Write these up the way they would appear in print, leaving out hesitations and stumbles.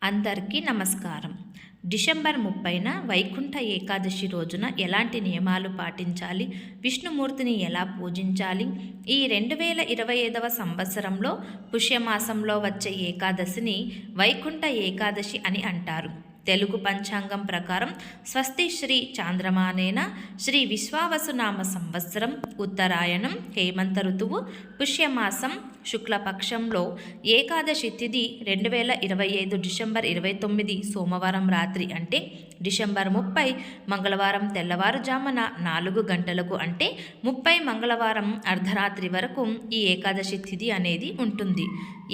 అందరికీ నమస్కారం. డిసెంబర్ 30న వైకుంఠ ఏకాదశి రోజున ఎలాంటి నియమాలు పాటించాలి, విష్ణుమూర్తిని ఎలా పూజించాలి, ఈ 2025వ సంవత్సరంలో పుష్యమాసంలో వచ్చే ఏకాదశిని వైకుంఠ ఏకాదశి అని అంటారు. తెలుగు పంచాంగం ప్రకారం స్వస్తి శ్రీ చాంద్రమానేన శ్రీ విశ్వావసునామ సంవత్సరం ఉత్తరాయణం హేమంత ఋతువు పుష్యమాసం శుక్లపక్షంలో ఏకాదశి తిథి 2025 డిసెంబర్ 29 సోమవారం రాత్రి అంటే డిసెంబర్ 30 మంగళవారం తెల్లవారుజామున 4 గంటలకు అంటే 30 మంగళవారం అర్ధరాత్రి వరకు ఈ ఏకాదశి తిథి అనేది ఉంటుంది.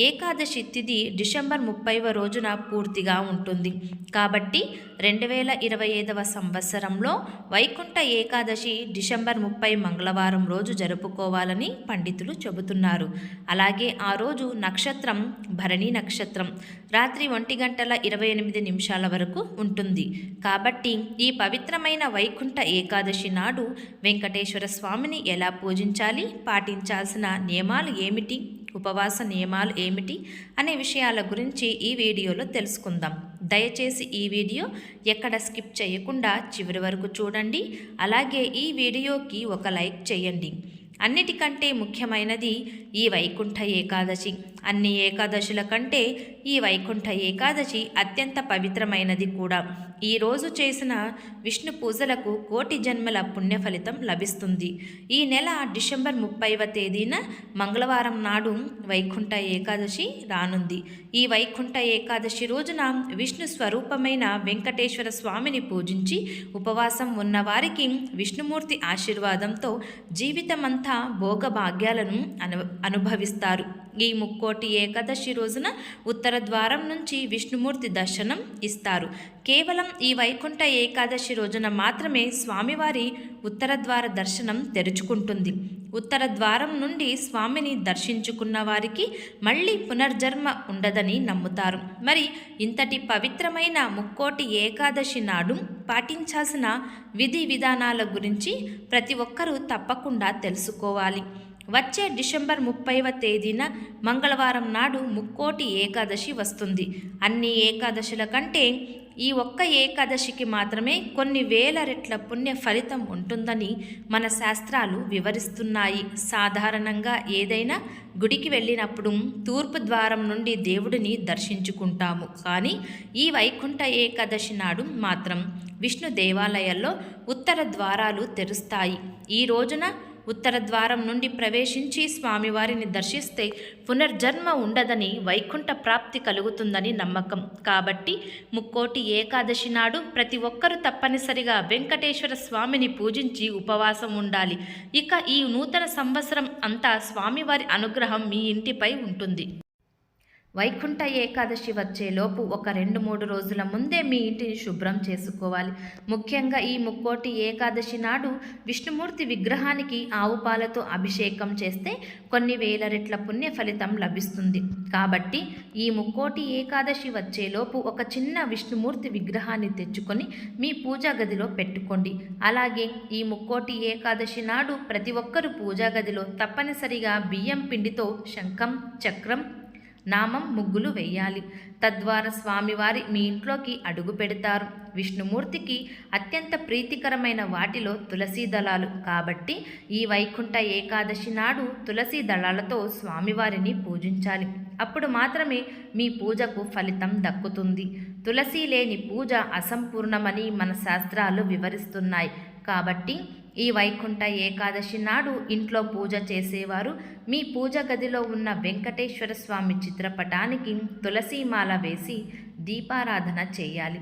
ఏకాదశి తిథి డిసెంబర్ 30వ రోజున పూర్తిగా ఉంటుంది. కాబట్టి 2025వ సంవత్సరంలో వైకుంఠ ఏకాదశి డిసెంబర్ 30 మంగళవారం రోజు జరుపుకోవాలని పండితులు చెబుతున్నారు. అలాగే ఆ రోజు నక్షత్రం భరణి నక్షత్రం రాత్రి 1:28 వరకు ఉంటుంది. కాబట్టి ఈ పవిత్రమైన వైకుంఠ ఏకాదశి నాడు వెంకటేశ్వర స్వామిని ఎలా పూజించాలి, పాటించాల్సిన నియమాలు ఏమిటి, ఉపవాస నియమాలు ఏమిటి అనే విషయాల గురించి ఈ వీడియోలో తెలుసుకుందాం. దయచేసి ఈ వీడియో ఎక్కడ స్కిప్ చేయకుండా చివరి వరకు చూడండి. అలాగే ఈ వీడియోకి ఒక లైక్ చేయండి. అన్నిటికంటే ముఖ్యమైనది ఈ వైకుంఠ ఏకాదశి. అన్ని ఏకాదశుల కంటే ఈ వైకుంఠ ఏకాదశి అత్యంత పవిత్రమైనది కూడా. ఈరోజు చేసిన విష్ణు పూజలకు కోటి జన్మల పుణ్య ఫలితం లభిస్తుంది. ఈ నెల డిసెంబర్ 30వ తేదీన మంగళవారం నాడు వైకుంఠ ఏకాదశి రానుంది. ఈ వైకుంఠ ఏకాదశి రోజున విష్ణు స్వరూపమైన వెంకటేశ్వర స్వామిని పూజించి ఉపవాసం ఉన్నవారికి విష్ణుమూర్తి ఆశీర్వాదంతో జీవితమంతా భోగభాగ్యాలను అనుభవిస్తారు. ఈ ముక్కోటి ఏకాదశి రోజున ఉత్తర ద్వారం నుంచి విష్ణుమూర్తి దర్శనం ఇస్తారు. కేవలం ఈ వైకుంఠ ఏకాదశి రోజున మాత్రమే స్వామివారి ఉత్తర ద్వార దర్శనం తెరుచుకుంటుంది. ఉత్తర ద్వారం నుండి స్వామిని దర్శించుకున్న వారికి మళ్ళీ పునర్జన్మ ఉండదని నమ్ముతారు. మరి ఇంతటి పవిత్రమైన ముక్కోటి ఏకాదశి నాడు పాటించాల్సిన విధి విధానాల గురించి ప్రతి ఒక్కరూ తప్పకుండా తెలుసుకోవాలి. వచ్చే డిసెంబర్ 30వ తేదీన మంగళవారం నాడు ముక్కోటి ఏకాదశి వస్తుంది. అన్ని ఏకాదశుల కంటే ఈ ఒక్క ఏకాదశికి మాత్రమే కొన్ని వేల రెట్ల పుణ్య ఫలితం ఉంటుందని మన శాస్త్రాలు వివరిస్తున్నాయి. సాధారణంగా ఏదైనా గుడికి వెళ్ళినప్పుడు తూర్పు ద్వారం నుండి దేవుడిని దర్శించుకుంటాము. కానీ ఈ వైకుంఠ ఏకాదశి నాడు మాత్రం విష్ణు దేవాలయాల్లో ఉత్తర ద్వారాలు తెరుస్తాయి. ఈ రోజున ఉత్తర ద్వారం నుండి ప్రవేశించి స్వామివారిని దర్శిస్తే పునర్జన్మ ఉండదని, వైకుంఠ ప్రాప్తి కలుగుతుందని నమ్మకం. కాబట్టి ముక్కోటి ఏకాదశి నాడు ప్రతి ఒక్కరూ తప్పనిసరిగా వెంకటేశ్వర స్వామిని పూజించి ఉపవాసం ఉండాలి. ఇక ఈ నూతన సంవత్సరం అంతా స్వామివారి అనుగ్రహం మీ ఇంటిపై ఉంటుంది. వైకుంఠ ఏకాదశి వచ్చేలోపు ఒక 2-3 రోజుల ముందే మీ ఇంటిని శుభ్రం చేసుకోవాలి. ముఖ్యంగా ఈ ముక్కోటి ఏకాదశి నాడు విష్ణుమూర్తి విగ్రహానికి ఆవు పాలతో అభిషేకం చేస్తే కొన్ని వేల రెట్ల పుణ్య ఫలితం లభిస్తుంది. కాబట్టి ఈ ముక్కోటి ఏకాదశి వచ్చేలోపు ఒక చిన్న విష్ణుమూర్తి విగ్రహాన్ని తెచ్చుకొని మీ పూజా గదిలో పెట్టుకోండి. అలాగే ఈ ముక్కోటి ఏకాదశి నాడు ప్రతి ఒక్కరూ పూజా గదిలో తప్పనిసరిగా బియ్యం పిండితో శంఖం, చక్రం, నామం, ముగ్గులు వేయాలి. తద్వారా స్వామివారి మీ ఇంట్లోకి అడుగు పెడతారు. విష్ణుమూర్తికి అత్యంత ప్రీతికరమైన వాటిలో తులసీ దళాలు. కాబట్టి ఈ వైకుంఠ ఏకాదశి నాడు తులసీ దళాలతో స్వామివారిని పూజించాలి. అప్పుడు మాత్రమే మీ పూజకు ఫలితం దక్కుతుంది. తులసి లేని పూజ అసంపూర్ణమని మన శాస్త్రాలు వివరిస్తున్నాయి. కాబట్టి ఈ వైకుంఠ ఏకాదశి నాడు ఇంట్లో పూజ చేసేవారు మీ పూజ గదిలో ఉన్న వెంకటేశ్వర స్వామి చిత్రపటానికి తులసీమాల వేసి దీపారాధన చేయాలి.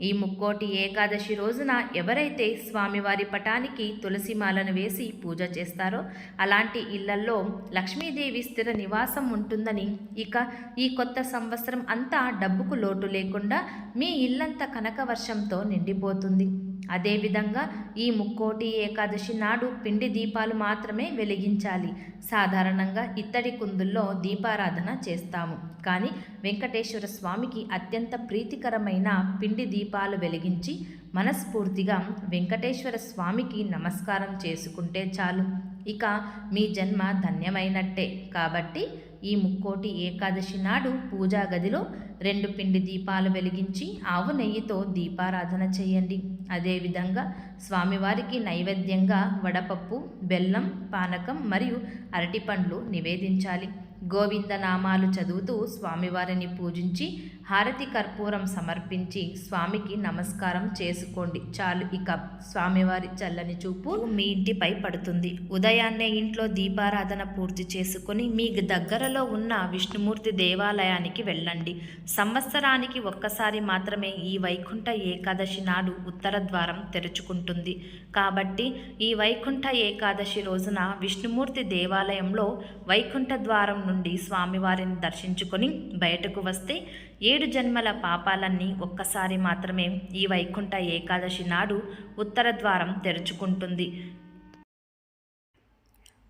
ఈ ముక్కోటి ఏకాదశి రోజున ఎవరైతే స్వామివారి పటానికి తులసిమాలను వేసి పూజ చేస్తారో అలాంటి ఇళ్లల్లో లక్ష్మీదేవి స్థిర నివాసం ఉంటుందని, ఇక ఈ కొత్త సంవత్సరం అంతా డబ్బుకు లోటు లేకుండా మీ ఇల్లంతా కనకవర్షంతో నిండిపోతుంది. అదేవిధంగా ఈ ముక్కోటి ఏకాదశి నాడు పిండి దీపాలు మాత్రమే వెలిగించాలి. సాధారణంగా ఇత్తడి కుందుల్లో దీపారాధన చేస్తాము. కానీ వెంకటేశ్వర స్వామికి అత్యంత ప్రీతికరమైన పిండి దీపాలు వెలిగించి మనస్ఫూర్తిగా వెంకటేశ్వర స్వామికి నమస్కారం చేసుకుంటే చాలు. ఇక మీ జన్మ ధన్యమైనట్టే. కాబట్టి ఈ ముక్కోటి ఏకాదశి నాడు పూజా గదిలో 2 పిండి దీపాలు వెలిగించి ఆవు నెయ్యితో దీపారాధన చేయండి. అదేవిధంగా స్వామివారికి నైవేద్యంగా వడపప్పు, బెల్లం, పానకం మరియు అరటిపండ్లు నివేదించాలి. గోవింద నామాలు చదువుతూ స్వామివారిని పూజించి హారతి కర్పూరం సమర్పించి స్వామికి నమస్కారం చేసుకోండి. చాలు. ఇక స్వామివారి చల్లని చూపు మీ ఇంటిపై పడుతుంది. ఉదయాన్నే ఇంట్లో దీపారాధన పూర్తి చేసుకొని మీ దగ్గరలో ఉన్న విష్ణుమూర్తి దేవాలయానికి వెళ్ళండి. సంవత్సరానికి ఒక్కసారి మాత్రమే ఈ వైకుంఠ ఏకాదశి నాడు ఉత్తర ద్వారం తెరుచుకుంటుంది. కాబట్టి ఈ వైకుంఠ ఏకాదశి రోజున విష్ణుమూర్తి దేవాలయంలో వైకుంఠ ద్వారం నుండి స్వామివారిని దర్శించుకొని బయటకు వస్తే 7 జన్మల పాపాలన్నీ ఒక్కసారి మాత్రమే ఈ వైకుంఠ ఏకాదశి నాడు ఉత్తర ద్వారం తెరుచుకుంటుంది.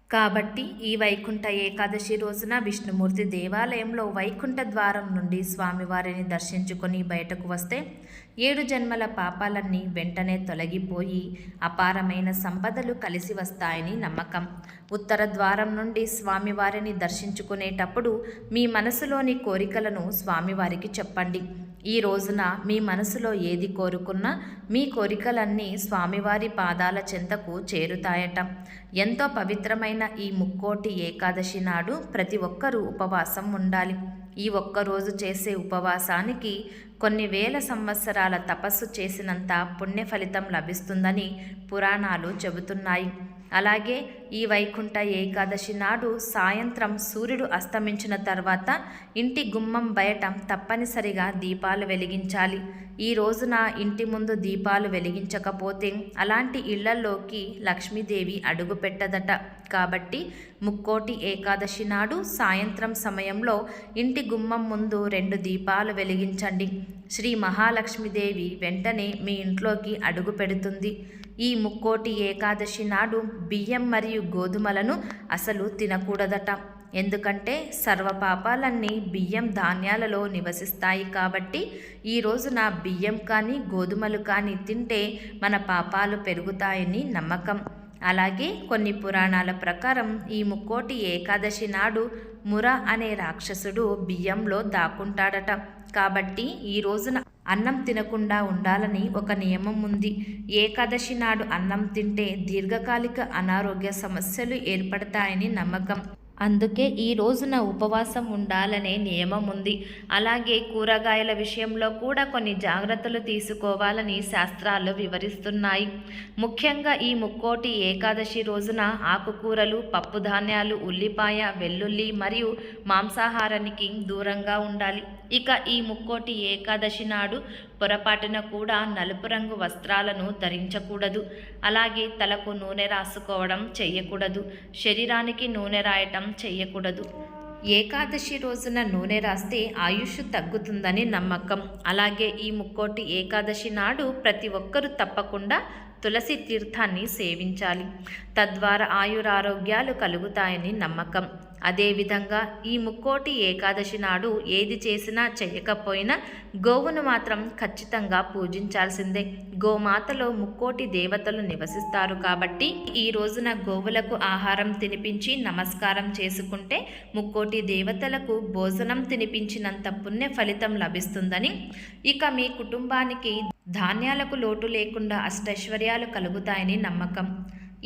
కాబట్టి ఈ వైకుంఠ ఏకాదశి రోజున విష్ణుమూర్తి దేవాలయంలో వైకుంఠ ద్వారం నుండి స్వామివారిని దర్శించుకొని బయటకు వస్తే 7 జన్మల పాపాలన్నీ వెంటనే తొలగిపోయి అపారమైన సంపదలు కలిసి వస్తాయని నమ్మకం. ఉత్తర ద్వారం నుండి స్వామివారిని దర్శించుకునేటప్పుడు మీ మనసులోని కోరికలను స్వామివారికి చెప్పండి. ఈ రోజున మీ మనసులో ఏది కోరుకున్నా మీ కోరికలన్నీ స్వామివారి పాదాల చెంతకు చేరుతాయట. ఎంతో పవిత్రమైన ఈ ముక్కోటి ఏకాదశి నాడు ప్రతి ఒక్కరూ ఉపవాసం ఉండాలి. ఈ ఒక్కరోజు చేసే ఉపవాసానికి కొన్ని వేల సంవత్సరాల తపస్సు చేసినంత పుణ్య ఫలితం లభిస్తుందని పురాణాలు చెబుతున్నాయి. అలాగే ఈ వైకుంఠ ఏకాదశి నాడు సాయంత్రం సూర్యుడు అస్తమించిన తర్వాత ఇంటి గుమ్మం బయట తప్పనిసరిగా దీపాలు వెలిగించాలి. ఈ రోజున ఇంటి ముందు దీపాలు వెలిగించకపోతే అలాంటి ఇళ్లలోకి లక్ష్మీదేవి అడుగు పెట్టదట. కాబట్టి ముక్కోటి ఏకాదశి నాడు సాయంత్రం సమయంలో ఇంటి గుమ్మం ముందు 2 దీపాలు వెలిగించండి. శ్రీ మహాలక్ష్మీదేవి వెంటనే మీ ఇంట్లోకి అడుగు పెడుతుంది. ఈ ముక్కోటి ఏకాదశి నాడు బియ్యం మరియు గోధుమలను అసలు తినకూడదట. ఎందుకంటే సర్వ పాపాలన్నీ బియ్యం ధాన్యాలలో నివసిస్తాయి. కాబట్టి ఈ రోజున బియ్యం కానీ గోధుమలు కానీ తింటే మన పాపాలు పెరుగుతాయని నమ్మకం. అలాగే కొన్ని పురాణాల ప్రకారం ఈ ముక్కోటి ఏకాదశి నాడు ముర అనే రాక్షసుడు బియ్యంలో దాక్కుంటాడట. కాబట్టి ఈ రోజున అన్నం తినకుండా ఉండాలని ఒక నియమం ఉంది. ఏకాదశి నాడు అన్నం తింటే దీర్ఘకాలిక అనారోగ్య సమస్యలు ఏర్పడతాయని నమ్మకం. అందుకే ఈ రోజున ఉపవాసం ఉండాలనే నియమం ఉంది. అలాగే కూరగాయల విషయంలో కూడా కొన్ని జాగ్రత్తలు తీసుకోవాలని శాస్త్రాలు వివరిస్తున్నాయి. ముఖ్యంగా ఈ ముక్కోటి ఏకాదశి రోజున ఆకుకూరలు, పప్పు ధాన్యాలు, ఉల్లిపాయ, వెల్లుల్లి మరియు మాంసాహారానికి దూరంగా ఉండాలి. ఇక ఈ ముక్కోటి ఏకాదశి నాడు పొరపాటున కూడా నలుపు రంగు వస్త్రాలను ధరించకూడదు. అలాగే తలకు నూనె రాసుకోవడం చెయ్యకూడదు. శరీరానికి నూనె రాయటం చెయ్యకూడదు. ఏకాదశి రోజున నూనె రాస్తే ఆయుష్ తగ్గుతుందని నమ్మకం. అలాగే ఈ ముక్కోటి ఏకాదశి నాడు ప్రతి ఒక్కరూ తప్పకుండా తులసి తీర్థాన్ని సేవించాలి. తద్వారా ఆయురారోగ్యాలు కలుగుతాయని నమ్మకం. అదేవిధంగా ఈ ముక్కోటి ఏకాదశి నాడు ఏది చేసినా చేయకపోయినా గోవును మాత్రం ఖచ్చితంగా పూజించాల్సిందే. గోమాతలో ముక్కోటి దేవతలు నివసిస్తారు. కాబట్టి ఈ రోజున గోవులకు ఆహారం తినిపించి నమస్కారం చేసుకుంటే ముక్కోటి దేవతలకు భోజనం తినిపించినంత పుణ్య ఫలితం లభిస్తుందని, ఇక మీ కుటుంబానికి ధాన్యాలకు లోటు లేకుండా అష్టైశ్వర్యాలు కలుగుతాయని నమ్మకం.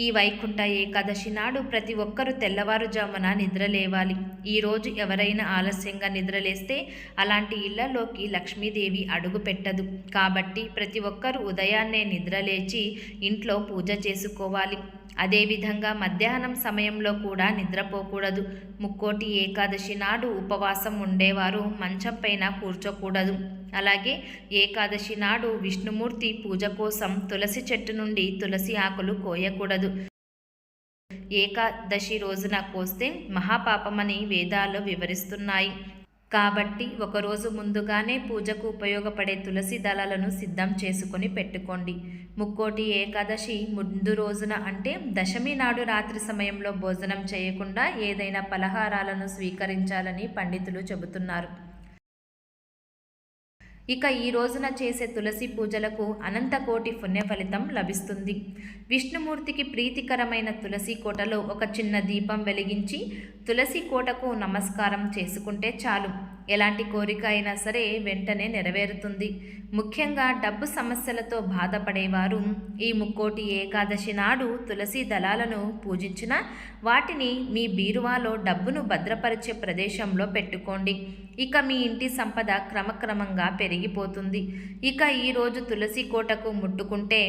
ఈ వైకుంఠ ఏకాదశి నాడు ప్రతి ఒక్కరూ తెల్లవారుజామున నిద్రలేవాలి. ఈరోజు ఎవరైనా ఆలస్యంగా నిద్రలేస్తే అలాంటి ఇళ్లలోకి లక్ష్మీదేవి అడుగు పెట్టదు. కాబట్టి ప్రతి ఒక్కరూ ఉదయాన్నే నిద్రలేచి ఇంట్లో పూజ చేసుకోవాలి. అదేవిధంగా మధ్యాహ్నం సమయంలో కూడా నిద్రపోకూడదు. ముక్కోటి ఏకాదశి నాడు ఉపవాసం ఉండేవారు మంచం పైన కూర్చోకూడదు. అలాగే ఏకాదశి నాడు విష్ణుమూర్తి పూజ కోసం తులసి చెట్టు నుండి తులసి ఆకులు కోయకూడదు. ఏకాదశి రోజున కోస్తే మహాపాపమని వేదాలు వివరిస్తున్నాయి. కాబట్టి ఒకరోజు ముందుగానే పూజకు ఉపయోగపడే తులసి దళాలను సిద్ధం చేసుకొని పెట్టుకోండి. ముక్కోటి ఏకాదశి ముందు రోజున అంటే దశమి నాడు రాత్రి సమయంలో భోజనం చేయకుండా ఏదైనా పలహారాలను స్వీకరించాలని పండితులు చెబుతున్నారు. ఇక ఈ రోజున చేసే తులసి పూజలకు అనంతకోటి పుణ్య ఫలితం లభిస్తుంది. విష్ణుమూర్తికి ప్రీతికరమైన తులసి కోటలో ఒక చిన్న దీపం వెలిగించి తులసి కోటకు నమస్కారం చేసుకుంటే చాలు. ఎలాంటి కోరిక అయినా సరే వెంటనే నెరవేరుతుంది. ముఖ్యంగా డబ్బు సమస్యలతో బాధపడేవారు ఈ ముక్కోటి ఏకాదశి నాడు తులసి దళాలను పూజించిన వాటిని మీ బీరువాలో డబ్బును భద్రపరిచే ప్రదేశంలో పెట్టుకోండి. ఇక మీ ఇంటి సంపద క్రమక్రమంగా పెరిగిపోతుంది. ఇక ఈరోజు తులసి కోటకు ముట్టుకుంటే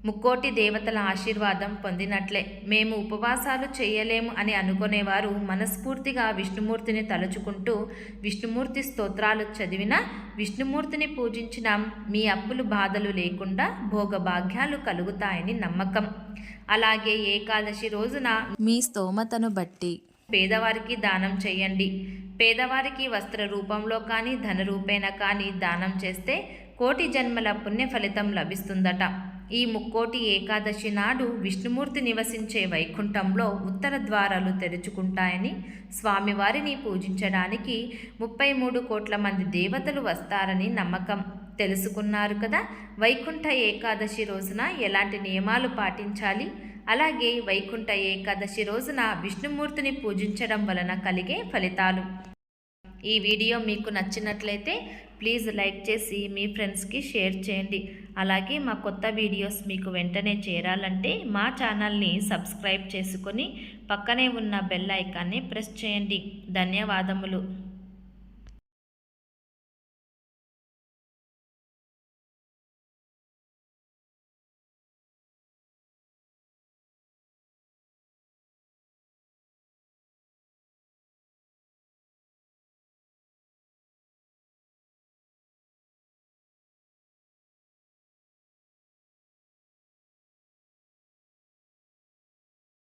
ముక్కోటి దేవతల ఆశీర్వాదం పొందినట్లే. మేము ఉపవాసాలు చేయలేము అని అనుకునేవారు మనస్ఫూర్తిగా విష్ణుమూర్తిని తలుచుకుంటూ విష్ణుమూర్తి స్తోత్రాలు చదివిన, విష్ణుమూర్తిని పూజించిన మీ అప్పులు బాధలు లేకుండా భోగభాగ్యాలు కలుగుతాయని నమ్మకం. అలాగే ఏకాదశి రోజున మీ స్తోమతను బట్టి పేదవారికి దానం చేయండి. పేదవారికి వస్త్ర రూపంలో కానీ ధన రూపేణ కానీ దానం చేస్తే కోటి జన్మల పుణ్య ఫలితం లభిస్తుందట. ఈ ముక్కోటి ఏకాదశి నాడు విష్ణుమూర్తి నివసించే వైకుంఠంలో ఉత్తర ద్వారాలు తెరుచుకుంటాయని, స్వామివారిని పూజించడానికి 33 కోట్ల మంది దేవతలు వస్తారని నమ్మకం. తెలుసుకున్నారు కదా వైకుంఠ ఏకాదశి రోజున ఎలాంటి నియమాలు పాటించాలి, అలాగే వైకుంఠ ఏకాదశి రోజున విష్ణుమూర్తిని పూజించడం వలన కలిగే ఫలితాలు. ఈ వీడియో మీకు నచ్చినట్లయితే ప్లీజ్ లైక్ చేసి మీ ఫ్రెండ్స్కి షేర్ చేయండి. అలాగే మా కొత్త వీడియోస్ మీకు వెంటనే చేరాలంటే మా ఛానల్ని సబ్స్క్రైబ్ చేసుకొని పక్కనే ఉన్న బెల్ ఐకాన్ని ప్రెస్ చేయండి. ధన్యవాదములు.